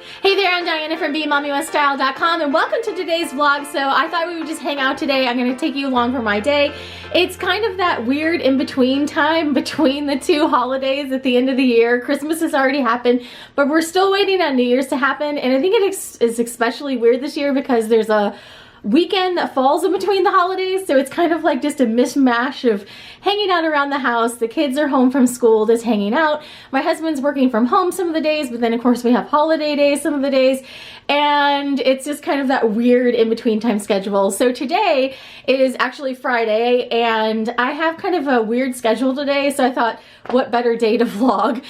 Hey there, I'm Diana from BeMommyWithStyle.com and welcome to today's vlog. So I thought we would just hang out today. I'm going to take you along for my day. It's kind of that weird in-between time between the two holidays at the end of the year. Christmas has already happened, but we're still waiting on New Year's to happen. And I think it is especially weird this year because there's a weekend that falls in between the holidays, so it's kind of like just a mishmash of hanging out around the house. The kids are home from school, just hanging out. My husband's working from home some of the days, but then of course we have holiday days some of the days, and it's just kind of that weird in-between time schedule. So today is actually Friday, and I have kind of a weird schedule today, so I thought, what better day to vlog?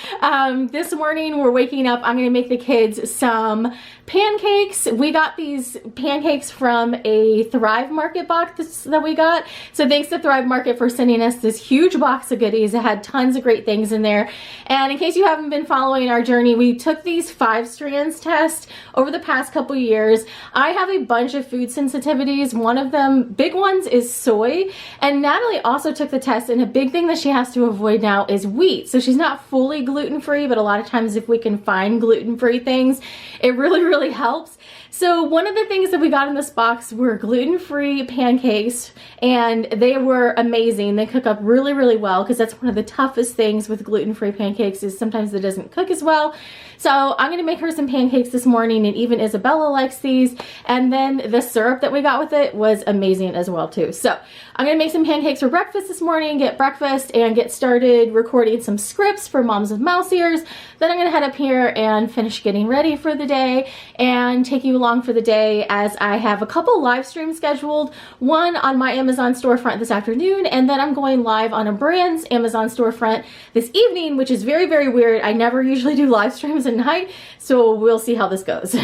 This morning we're waking up. I'm gonna make the kids some pancakes. We got these pancakes from a Thrive Market box that we got. So thanks to Thrive Market for sending us this huge box of goodies. It had tons of great things in there. And in case you haven't been following our journey, we took these 5 strands test over the past couple years. I have a bunch of food sensitivities. One of them, big ones, is soy. And Natalie also took the test, and a big thing that she has to avoid now is wheat. So she's not fully gluten-free, but a lot of times if we can find gluten-free things, it really helps. So one of the things that we got in this box were gluten-free pancakes, and they were amazing. They cook up really well, because that's one of the toughest things with gluten-free pancakes is sometimes it doesn't cook as well. So I'm gonna make her some pancakes this morning, and even Isabella likes these. And then the syrup that we got with it was amazing as well too. So I'm gonna make some pancakes for breakfast this morning, get breakfast, and get started recording some scripts for Moms with Mouse Ears. Then I'm gonna head up here and finish getting ready for the day and take you along for the day, as I have a couple live streams scheduled. One on my Amazon storefront this afternoon, and then I'm going live on a brand's Amazon storefront this evening, which is very weird. I never usually do live streams at night, so we'll see how this goes.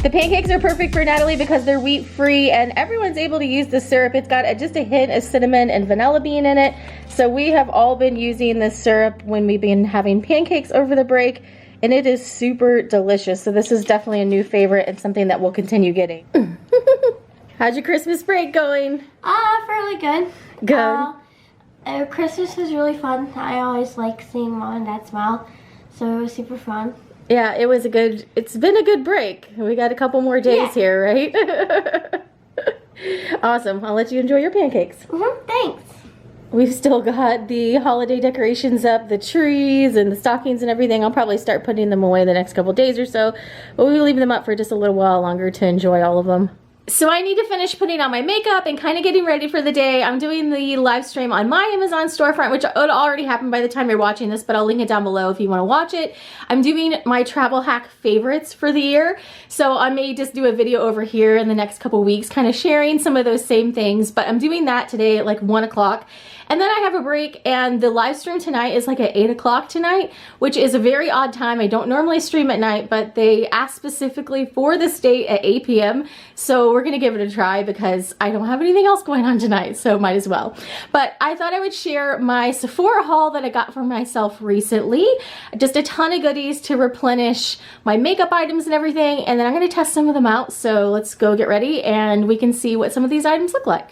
The pancakes are perfect for Natalie because they're wheat-free, and everyone's able to use the syrup. It's got just a hint of cinnamon and vanilla bean in it. So we have all been using this syrup when we've been having pancakes over the break, and it is super delicious. So this is definitely a new favorite and something that we'll continue getting. How's your Christmas break going? Fairly good. Good. Christmas was really fun. I always like seeing Mom and Dad smile, so it was super fun. Yeah, it's been a good break. We got a couple more days here, right? Awesome. I'll let you enjoy your pancakes. Thanks. We've still got the holiday decorations up, the trees and the stockings and everything. I'll probably start putting them away the next couple days or so, but we'll leave them up for just a little while longer to enjoy all of them. So I need to finish putting on my makeup and kind of getting ready for the day. I'm doing the live stream on my Amazon storefront, which would already happen by the time you're watching this, but I'll link it down below if you want to watch it. I'm doing my travel hack favorites for the year. So I may just do a video over here in the next couple weeks, kind of sharing some of those same things, but I'm doing that today at like 1 o'clock. And then I have a break, and the live stream tonight is like at 8 o'clock tonight, which is a very odd time. I don't normally stream at night, but they asked specifically for this date at 8 p.m. So we're gonna give it a try because I don't have anything else going on tonight, so might as well. But I thought I would share my Sephora haul that I got for myself recently. Just a ton of goodies to replenish my makeup items and everything, and then I'm gonna test some of them out. So let's go get ready and we can see what some of these items look like.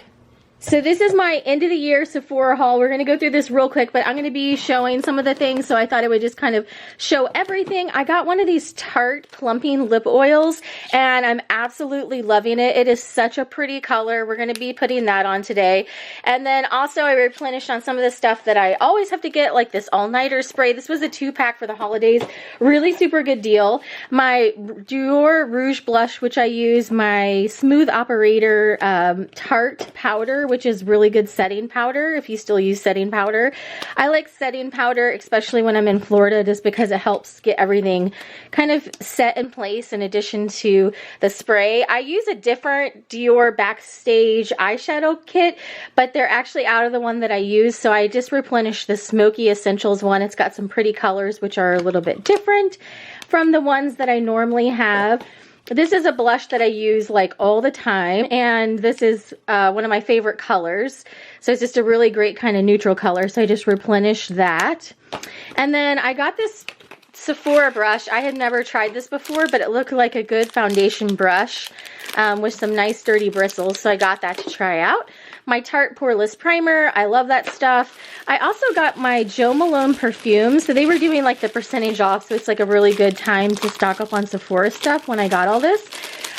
So this is my end of the year Sephora haul. We're going to go through this real quick, but I'm going to be showing some of the things, so I thought I would just kind of show everything. I got one of these Tarte plumping lip oils, and I'm absolutely loving it. It is such a pretty color. We're going to be putting that on today. And then also I replenished on some of the stuff that I always have to get, like this all-nighter spray. This was a 2-pack for the holidays. Really super good deal. My Dior Rouge Blush, which I use, my Smooth Operator Tarte powder, which is really good setting powder if you still use setting powder. I like setting powder, especially when I'm in Florida, just because it helps get everything kind of set in place in addition to the spray. I use a different Dior Backstage eyeshadow kit, but they're actually out of the one that I use, so I just replenished the Smoky Essentials one. It's got some pretty colors which are a little bit different from the ones that I normally have. This is a blush that I use like all the time, and this is one of my favorite colors. So it's just a really great kind of neutral color, so I just replenished that. And then I got this Sephora brush. I had never tried this before, but it looked like a good foundation brush with some nice sturdy bristles, so I got that to try out. my Tarte Poreless Primer. I love that stuff. I also got my Jo Malone perfume. So they were doing like the percentage off. So it's like a really good time to stock up on Sephora stuff when I got all this.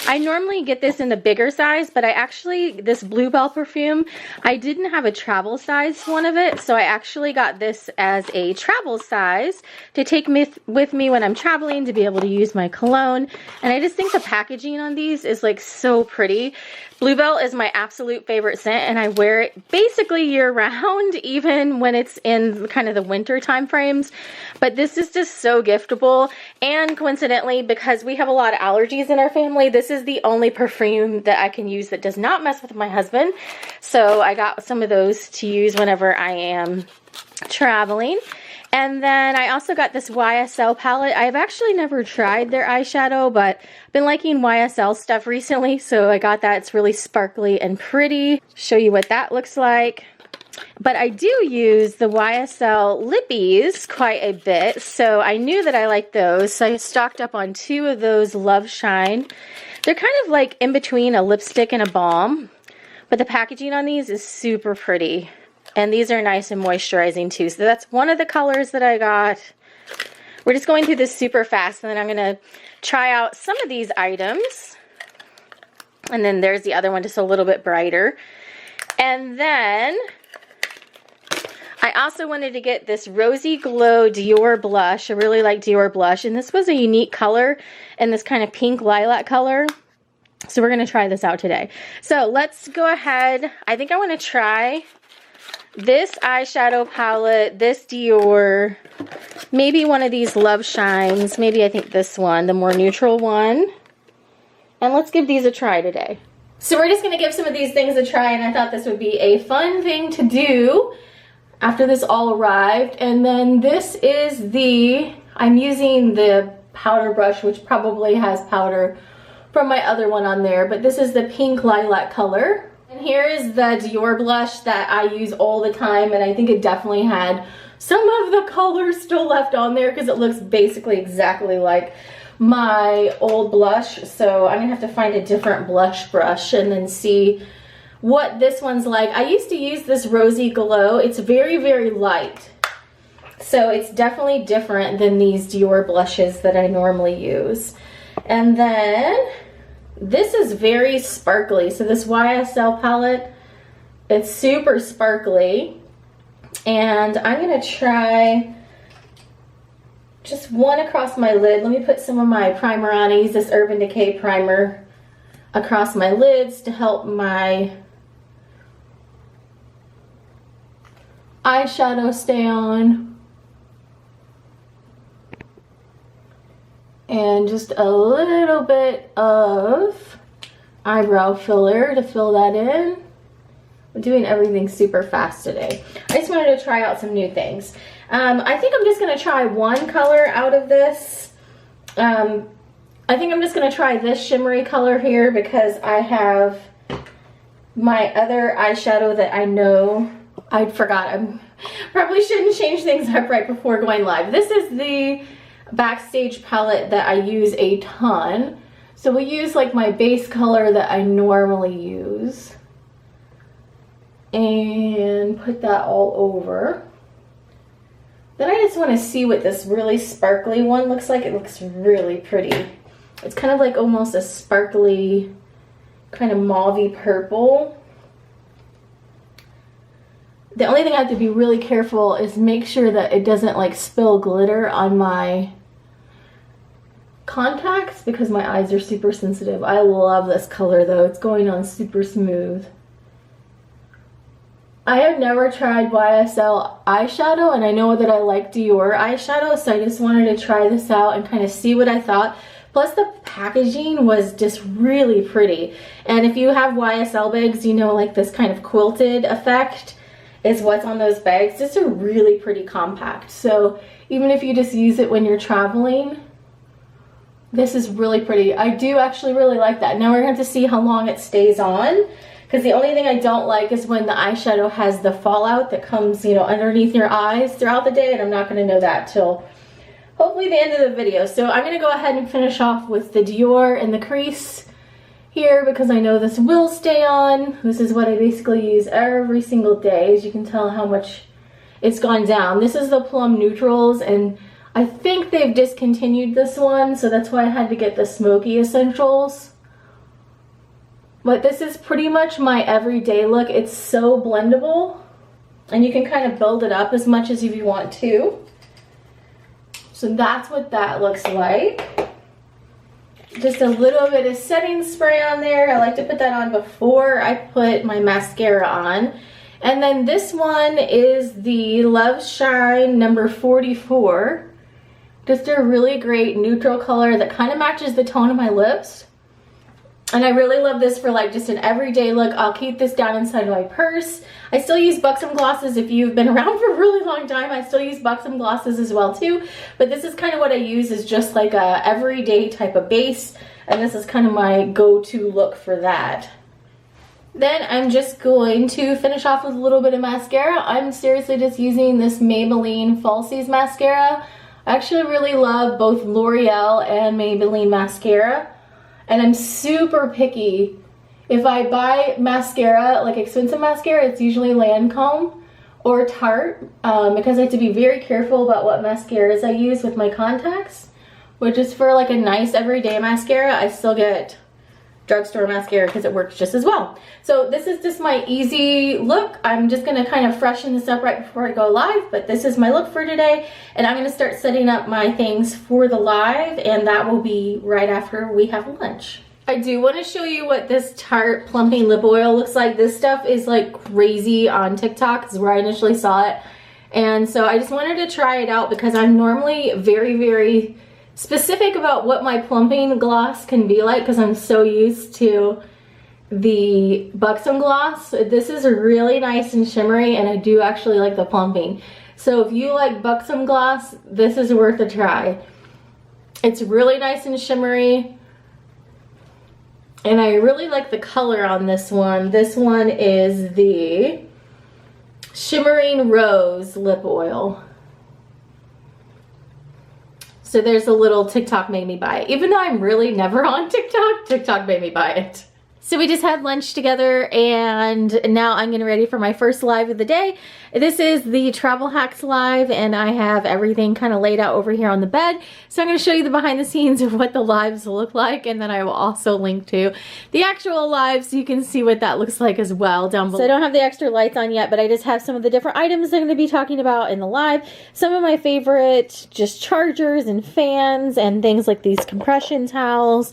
I normally get this in the bigger size, but this Bluebell perfume, I didn't have a travel size one of it, so I actually got this as a travel size to take with me when I'm traveling to be able to use my cologne. And I just think the packaging on these is like so pretty. Bluebell is my absolute favorite scent, and I wear it basically year round, even when it's in kind of the winter time frames. But this is just so giftable, and coincidentally, because we have a lot of allergies in our family, this is the only perfume that I can use that does not mess with my husband. So I got some of those to use whenever I am traveling. And then I also got this YSL palette. I've actually never tried their eyeshadow, but I've been liking YSL stuff recently, so I got that. It's really sparkly and pretty. Show you what that looks like. But I do use the YSL lippies quite a bit, so I knew that I liked those. So I stocked up on 2 of those Love Shine. They're kind of like in between a lipstick and a balm, but the packaging on these is super pretty. And these are nice and moisturizing too. So that's one of the colors that I got. We're just going through this super fast, and then I'm going to try out some of these items. And then there's the other one, just a little bit brighter. And then I also wanted to get this Rosy Glow Dior blush. I really like Dior blush, and this was a unique color in this kind of pink lilac color. So we're going to try this out today. So let's go ahead. I think I want to try this eyeshadow palette, this Dior, maybe one of these Love Shines, maybe I think this one, the more neutral one. And let's give these a try today. So we're just going to give some of these things a try, and I thought this would be a fun thing to do after this all arrived. And then this is I'm using the powder brush, which probably has powder from my other one on there, but this is the pink lilac color. And here is the Dior blush that I use all the time, and I think it definitely had some of the color still left on there because it looks basically exactly like my old blush. So I'm gonna have to find a different blush brush and then see what this one's like. I used to use this Rosy Glow. It's very, very light. So it's definitely different than these Dior blushes that I normally use. And then this is very sparkly. So this YSL palette, it's super sparkly. And I'm gonna try just one across my lid. Let me put some of my primer on. I use this Urban Decay primer across my lids to help my eyeshadow stay on. And just a little bit of eyebrow filler to fill that in. I'm doing everything super fast today. I just wanted to try out some new things. I think I'm just going to try one color out of this. I think I'm just going to try this shimmery color here because I have my other eyeshadow that I know I forgot. I probably shouldn't change things up right before going live. This is the Backstage palette that I use a ton. So we use like my base color that I normally use and put that all over. Then I just want to see what this really sparkly one looks like. It looks really pretty. It's kind of like almost a sparkly kind of mauvey purple. The only thing I have to be really careful is make sure that it doesn't like spill glitter on my contacts because my eyes are super sensitive. I love this color though. It's going on super smooth. I have never tried YSL eyeshadow, and I know that I like Dior eyeshadow, so I just wanted to try this out and kind of see what I thought. Plus the packaging was just really pretty. And if you have YSL bags, you know, like this kind of quilted effect is what's on those bags. Just a really pretty compact. So even if you just use it when you're traveling, this is really pretty. I do actually really like that. Now we're going to have to see how long it stays on, because the only thing I don't like is when the eyeshadow has the fallout that comes, you know, underneath your eyes throughout the day, and I'm not going to know that till hopefully the end of the video. So I'm going to go ahead and finish off with the Dior in the crease here because I know this will stay on. This is what I basically use every single day. As you can tell how much it's gone down. This is the Plum Neutrals, and I think they've discontinued this one, so that's why I had to get the Smoky Essentials. But this is pretty much my everyday look. It's so blendable, and you can kind of build it up as much as you want to. So that's what that looks like. Just a little bit of setting spray on there. I like to put that on before I put my mascara on. And then this one is the Love Shine number 44. Just a really great neutral color that kind of matches the tone of my lips. And I really love this for like just an everyday look. I'll keep this down inside my purse. I still use Buxom glosses. If you've been around for a really long time, I still use Buxom glosses as well too. But this is kind of what I use as just like a everyday type of base. And this is kind of my go-to look for that. Then I'm just going to finish off with a little bit of mascara. I'm seriously just using this Maybelline Falsies mascara. I actually really love both L'Oreal and Maybelline mascara. And I'm super picky. If I buy mascara, like expensive mascara, it's usually Lancome or Tarte, because I have to be very careful about what mascaras I use with my contacts. Which is for like a nice everyday mascara, I still get drugstore mascara because it works just as well. So this is just my easy look. I'm just gonna kind of freshen this up right before I go live, but this is my look for today, and I'm gonna start setting up my things for the live, and that will be right after we have lunch. I do want to show you what this Tarte Plumping Lip Oil looks like. This stuff is like crazy on TikTok, is where I initially saw it, and so I just wanted to try it out because I'm normally very specific about what my plumping gloss can be like because I'm so used to the Buxom gloss. This is really nice and shimmery, and I do actually like the plumping. So if you like Buxom gloss, this is worth a try. It's really nice and shimmery, and I really like the color on this one. This one is the Shimmering Rose Lip Oil. So there's a little TikTok made me buy it. Even though I'm really never on TikTok, TikTok made me buy it. So we just had lunch together, and now I'm getting ready for my first live of the day. This is the Travel Hacks live, and I have everything kind of laid out over here on the bed. So I'm going to show you the behind the scenes of what the lives look like, and then I will also link to the actual live so you can see what that looks like as well down below. So I don't have the extra lights on yet, but I just have some of the different items I'm going to be talking about in the live. Some of my favorite just chargers and fans and things like these compression towels.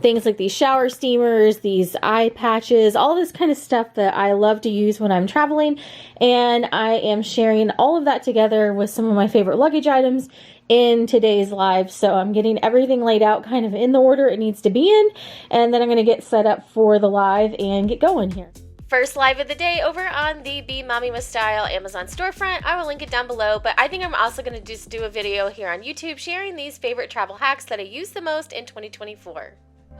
Things like these shower steamers, these eye patches, all this kind of stuff that I love to use when I'm traveling. And I am sharing all of that together with some of my favorite luggage items in today's live. So I'm getting everything laid out kind of in the order it needs to be in. And then I'm going to get set up for the live and get going here. First live of the day over on the Be Mommy with Style Amazon storefront. I will link it down below, but I think I'm also going to just do a video here on YouTube sharing these favorite travel hacks that I use the most in 2024.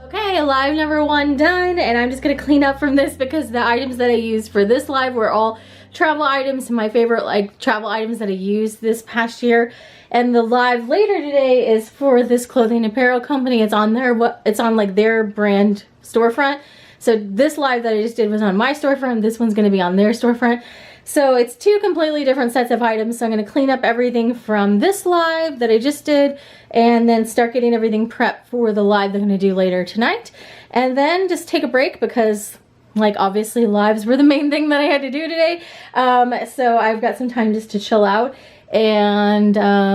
Okay, live number 1 done, and I'm just going to clean up from this because the items that I used for this live were all travel items, my favorite like travel items that I used this past year. And the live later today is for this clothing apparel company. It's on like their brand storefront. So this live that I just did was on my storefront. This one's going to be on their storefront. So it's 2 completely different sets of items. So I'm going to clean up everything from this live that I just did and then start getting everything prepped for the live that I'm going to do later tonight. And then just take a break because like obviously lives were the main thing that I had to do today. So I've got some time just to chill out and I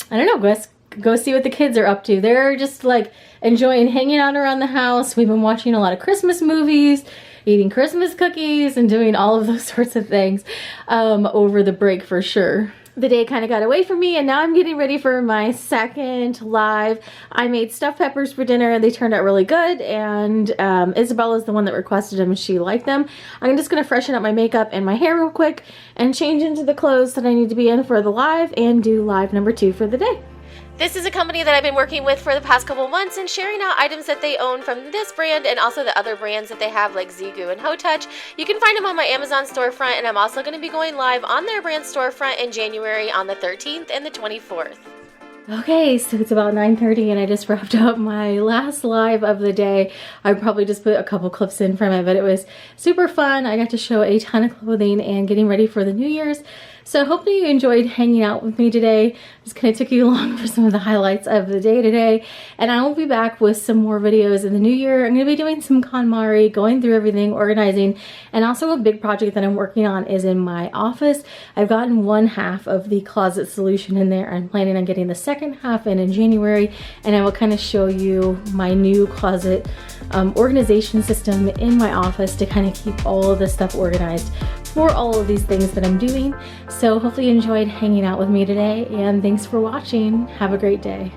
don't know, go see what the kids are up to. They're just like enjoying hanging out around the house. We've been watching a lot of Christmas movies, eating Christmas cookies, and doing all of those sorts of things over the break for sure. The day kind of got away from me, and now I'm getting ready for my second live. I made stuffed peppers for dinner, and they turned out really good, and Isabella's the one that requested them, and she liked them. I'm just going to freshen up my makeup and my hair real quick and change into the clothes that I need to be in for the live and do live number 2 for the day. This is a company that I've been working with for the past couple months and sharing out items that they own from this brand and also the other brands that they have like Zigu and HoTouch. You can find them on my Amazon storefront, and I'm also going to be going live on their brand storefront in January on the 13th and the 24th. Okay, so it's about 9:30 and I just wrapped up my last live of the day. I probably just put a couple clips in from it, but it was super fun. I got to show a ton of clothing and getting ready for the New Year's. So hopefully you enjoyed hanging out with me today. Just kind of took you along for some of the highlights of the day today. And I will be back with some more videos in the new year. I'm going to be doing some KonMari, going through everything, organizing, and also a big project that I'm working on is in my office. I've gotten one half of the closet solution in there. I'm planning on getting the second half in January, and I will kind of show you my new closet organization system in my office to kind of keep all of this stuff organized for all of these things that I'm doing. So hopefully you enjoyed hanging out with me today, and thanks for watching. Have a great day.